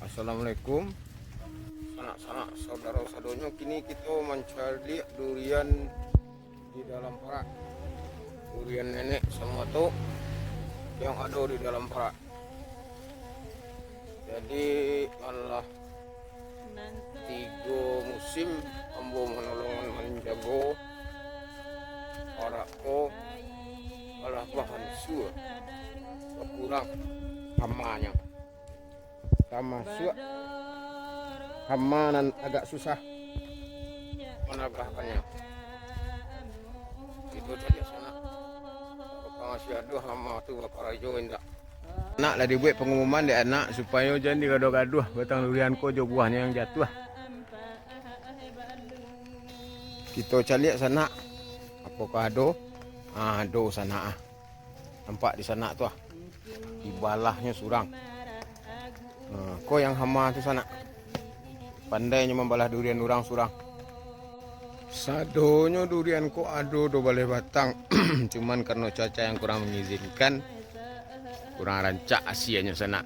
Assalamualaikum sanak-sanak saudara-saudaranya. Kini kita mencari durian di dalam perak. Durian nenek sama tu yang ada di dalam perak. Jadi Allah 3 musim ambo menolongan menjaga perak ko Allah bahan suah kurang hamanya. Sama suak hama dan agak susah menagahkannya. Itu saja sana. Apa masih ada hama tu bakal ajo indak. Nak lah dibuat pengumuman dia anak supaya jangan digaduh-gaduh batang durian ko jo buahnya yang jatuh. Kita cari sana. Apakah ada? Ada sana. Nampak di sana tu di balahnya surang. Kau yang hama tu sana pandainya membalah durian orang surang. Sadonyo durian ko ado do balai batang. Cuman karena cuaca yang kurang mengizinkan, kurang rancak asianya sana.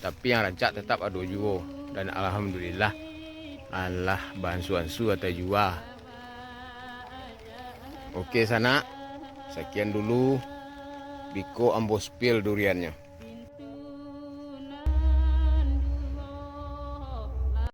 Tapi yang rancak tetap ada juga. Dan alhamdulillah Allah bansuan su atau jua. Oke sana, sekian dulu Biko ambo spill duriannya.